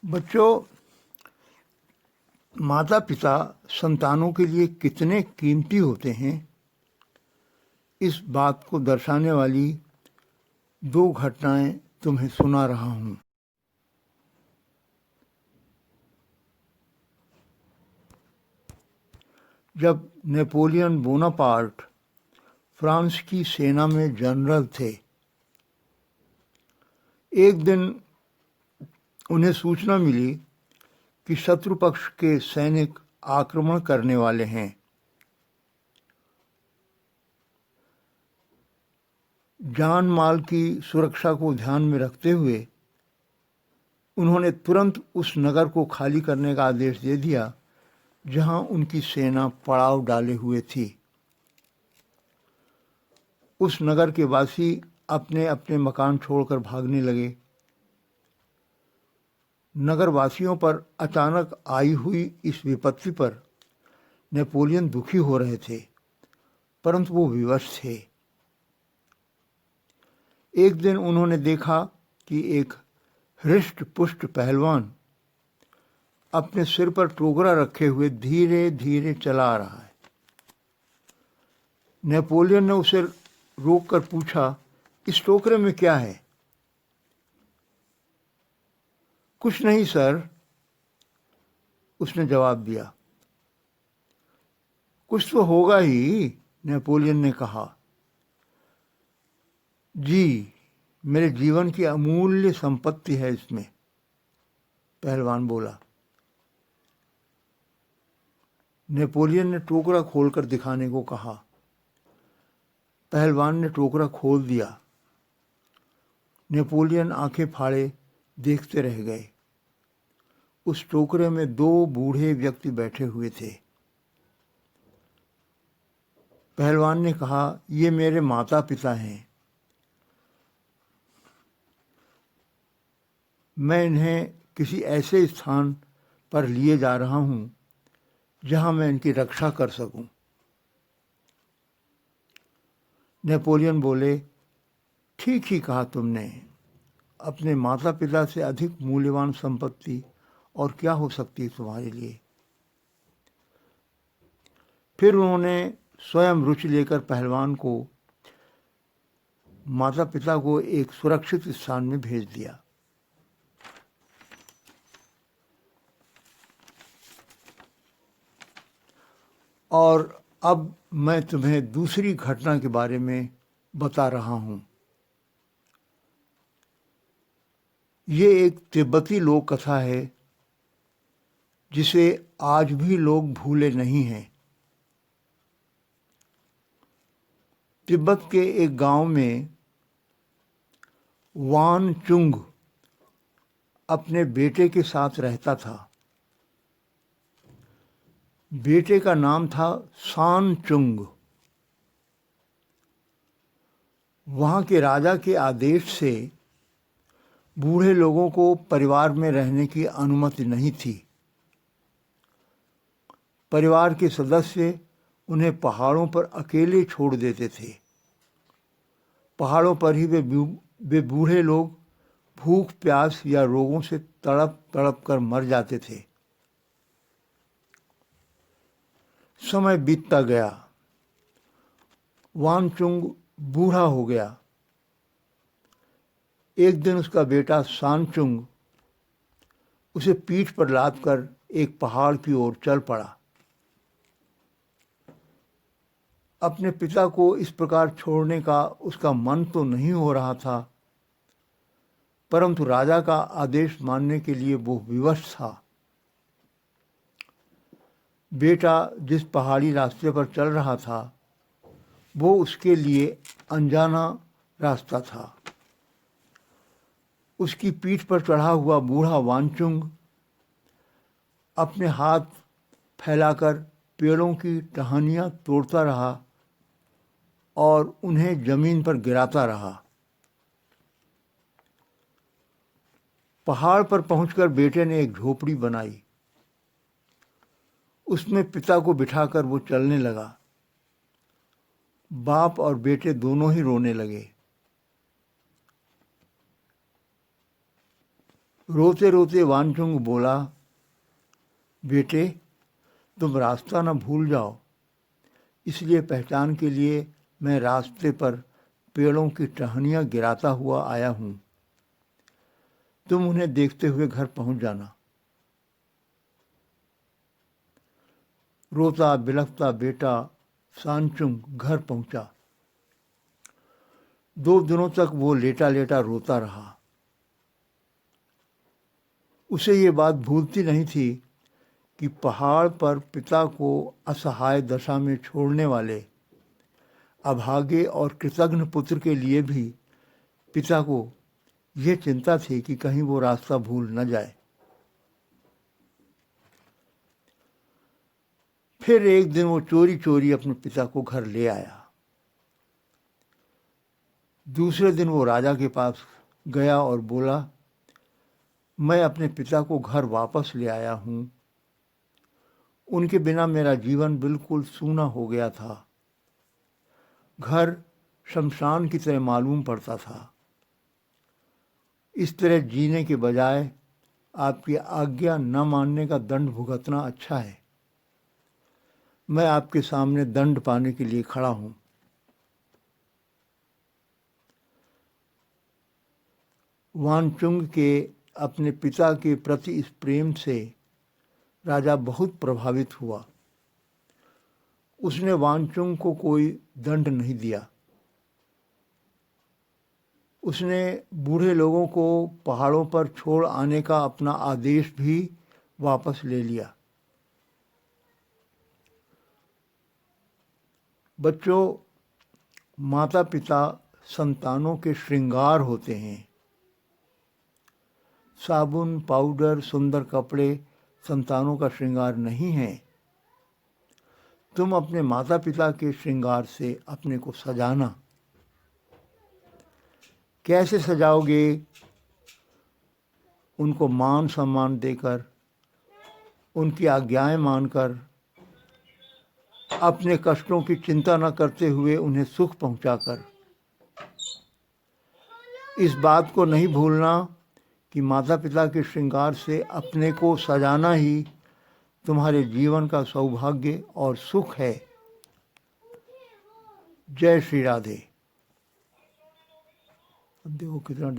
बच्चों, माता पिता संतानों के लिए कितने कीमती होते हैं, इस बात को दर्शाने वाली दो घटनाएं तुम्हें सुना रहा हूं। जब नेपोलियन बोनापार्ट फ्रांस की सेना में जनरल थे, एक दिन उन्हें सूचना मिली कि शत्रु पक्ष के सैनिक आक्रमण करने वाले हैं। जान माल की सुरक्षा को ध्यान में रखते हुए उन्होंने तुरंत उस नगर को खाली करने का आदेश दे दिया जहां उनकी सेना पड़ाव डाले हुए थी। उस नगर के वासी अपने अपने मकान छोड़कर भागने लगे। नगर वासियों पर अचानक आई हुई इस विपत्ति पर नेपोलियन दुखी हो रहे थे, परंतु वो विवश थे। एक दिन उन्होंने देखा कि एक हृष्ट पुष्ट पहलवान अपने सिर पर टोकरा रखे हुए धीरे धीरे चला आ रहा है। नेपोलियन ने उसे रोककर पूछा, इस टोकरे में क्या है? कुछ नहीं सर, उसने जवाब दिया। कुछ तो होगा ही, नेपोलियन ने कहा। जी, मेरे जीवन की अमूल्य संपत्ति है इसमें, पहलवान बोला। नेपोलियन ने टोकरा खोलकर दिखाने को कहा। पहलवान ने टोकरा खोल दिया। नेपोलियन आंखें फाड़े देखते रह गए। उस टोकरे में दो बूढ़े व्यक्ति बैठे हुए थे। पहलवान ने कहा, ये मेरे माता पिता हैं। मैं इन्हें किसी ऐसे स्थान पर लिए जा रहा हूं जहां मैं इनकी रक्षा कर सकूं। नेपोलियन बोले, ठीक ही कहा तुमने। अपने माता पिता से अधिक मूल्यवान संपत्ति और क्या हो सकती है तुम्हारे लिए। फिर उन्होंने स्वयं रुचि लेकर पहलवान को माता पिता को एक सुरक्षित स्थान में भेज दिया। और अब मैं तुम्हें दूसरी घटना के बारे में बता रहा हूं। ये एक तिब्बती लोक कथा है जिसे आज भी लोग भूले नहीं हैं। तिब्बत के एक गांव में वान चुंग अपने बेटे के साथ रहता था। बेटे का नाम था सान चुंग। वहां के राजा के आदेश से बूढ़े लोगों को परिवार में रहने की अनुमति नहीं थी। परिवार के सदस्य उन्हें पहाड़ों पर अकेले छोड़ देते थे। पहाड़ों पर ही वे बूढ़े लोग भूख प्यास या रोगों से तड़प तड़प कर मर जाते थे। समय बीतता गया। वानचुंग बूढ़ा हो गया। एक दिन उसका बेटा सानचुंग उसे पीठ पर लाद कर एक पहाड़ की ओर चल पड़ा। अपने पिता को इस प्रकार छोड़ने का उसका मन तो नहीं हो रहा था, परंतु राजा का आदेश मानने के लिए वो विवश था। बेटा जिस पहाड़ी रास्ते पर चल रहा था वो उसके लिए अनजाना रास्ता था। उसकी पीठ पर चढ़ा हुआ बूढ़ा वानचुंग अपने हाथ फैलाकर पेड़ों की टहनियाँ तोड़ता रहा और उन्हें जमीन पर गिराता रहा। पहाड़ पर पहुंचकर बेटे ने एक झोपड़ी बनाई। उसमें पिता को बिठाकर वो चलने लगा। बाप और बेटे दोनों ही रोने लगे। रोते रोते वानचुंग बोला, बेटे तुम रास्ता न भूल जाओ, इसलिए पहचान के लिए मैं रास्ते पर पेड़ों की टहनियाँ गिराता हुआ आया हूँ। तुम उन्हें देखते हुए घर पहुँच जाना। रोता बिलखता बेटा सांचुंग घर पहुँचा। 2 दिनों तक वो लेटा लेटा रोता रहा। उसे ये बात भूलती नहीं थी कि पहाड़ पर पिता को असहाय दशा में छोड़ने वाले अभागे और कृतघ्न पुत्र के लिए भी पिता को यह चिंता थी कि कहीं वो रास्ता भूल न जाए। फिर एक दिन वो चोरी चोरी अपने पिता को घर ले आया। दूसरे दिन वो राजा के पास गया और बोला, मैं अपने पिता को घर वापस ले आया हूँ। उनके बिना मेरा जीवन बिल्कुल सूना हो गया था। घर शमशान की तरह मालूम पड़ता था। इस तरह जीने के बजाय आपकी आज्ञा न मानने का दंड भुगतना अच्छा है। मैं आपके सामने दंड पाने के लिए खड़ा हूँ। वानचुंग के अपने पिता के प्रति इस प्रेम से राजा बहुत प्रभावित हुआ। उसने वानचुंग को कोई दंड नहीं दिया। उसने बूढ़े लोगों को पहाड़ों पर छोड़ आने का अपना आदेश भी वापस ले लिया। बच्चों, माता पिता संतानों के श्रृंगार होते हैं। साबुन, पाउडर, सुंदर कपड़े संतानों का श्रृंगार नहीं है। तुम अपने माता पिता के श्रृंगार से अपने को सजाना। कैसे सजाओगे? उनको मान सम्मान देकर, उनकी आज्ञाएं मानकर, अपने कष्टों की चिंता न करते हुए उन्हें सुख पहुंचाकर। इस बात को नहीं भूलना कि माता पिता के श्रृंगार से अपने को सजाना ही तुम्हारे जीवन का सौभाग्य और सुख है। जय श्री राधे। अब देखो कितना